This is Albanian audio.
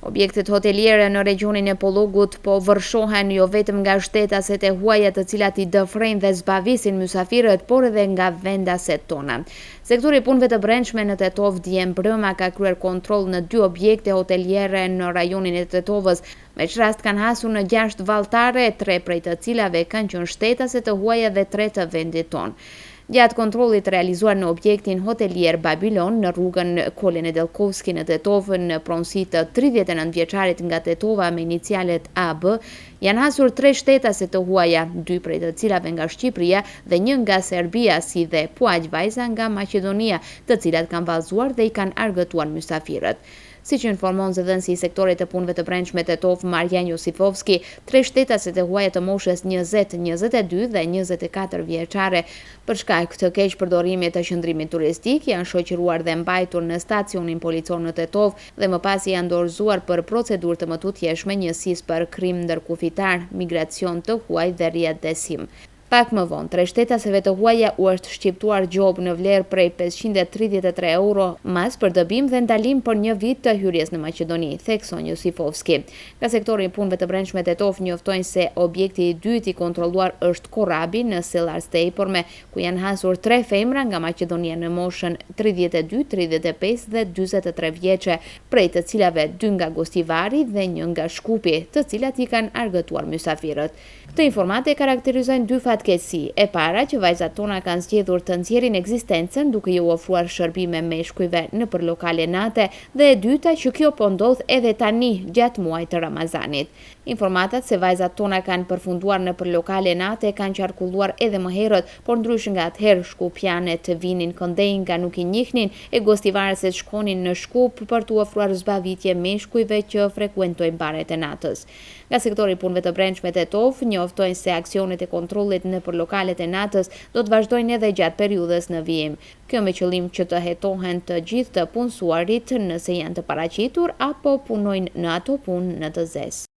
Objektet hoteliere në regionin e Pollogut po vërshohen jo vetëm nga shtetaset e huaja të cilat i dëfrejnë dhe zbavisin mysafirët, por edhe nga vendaset tona. Sektori i punëve të brendshme në Tetov dje mbrëma ka kryer kontroll në 2 objekte hoteliere në rajonin e Tetovës. Me që rast kanë hasur në 6 valltare, 3 prej të cilave kanë qenë shtetase të huaja dhe 3 të vendit tonë. Gjatë kontrollit realizuar në objektin hotelier Babylon në rrugën Kolin e Delkovski në Tetov në pronësi të 39 vjeçarit nga Tetova me inicialet AB, janë hasur 3 shtetase të huaja, 2 prej të cilave nga Shqipëria dhe 1 nga Serbia, si dhe puaq vajza nga Maqedonia, të cilat kanë vallëzuar dhe i kanë argëtuar mysafirët. Siç informon zëdhënësi i sektorit të punëve të brendshme Tetov Marjan Josifovski, 3 shtetaset e huaja të moshës 20, 22 dhe 24 vjeçare për shkak të keq përdorimit të qëndrimit turistik janë shoqëruar dhe mbajtur në stacionin policor në Tetov dhe më pas janë dorëzuar për procedurë të mëtutjeshme njësisë për krim ndërkufitar, migracion të huaj dhe riadesim. Pak më vonë, 3 shtetaseve të huaja u është shqiptuar gjobë në vlerë prej 533 euro mas për dëbim dhe ndalim për 1 vit të hyrjes në Maqedoni, thekson Josifovski. Nga sektori i punëve të brendshme Tetov njoftojnë se objekti i dytë i kontrolluar është Korabi në Sellar Stejporme, ku janë hasur 3 femra nga Maqedonia në moshën 32, 35 dhe 43 vjeçe, prej të cilave 2 nga Gostivari dhe 1 nga Shkupi, të cilat i kanë argëtuar mysafirët. Këtë informate karakterizojnë 2 fatkeqësi. E para që vajzat tona kanë zgjedhur të nxjerrin ekzistencën duke ju ofruar shërbime meshkujve nëpër lokale nate, dhe e dyta që kjo po ndodh edhe tani gjatë muajit të Ramazanit. Informatat se vajzat tona kanë përfunduar nëpër lokale nate kanë qarkulluar edhe më herët, por ndryshe nga atëherë shkupianet vinin këndej nga nuk i njihnin e gostivarësit shkonin në Shkup për t'u ofruar zbavitje meshkujve që frekuentojnë baret e natës. Nga sektori i punëve të brendshme Tetov njoftojnë se aksionet e kontrollit nëpër lokalet e natës do të vazhdojnë edhe gjatë periudhës në vijim. Kjo me qëllim që të hetohen të gjithë të punësuarit nëse janë të paraqitur apo punojnë në ato punë në të zezë.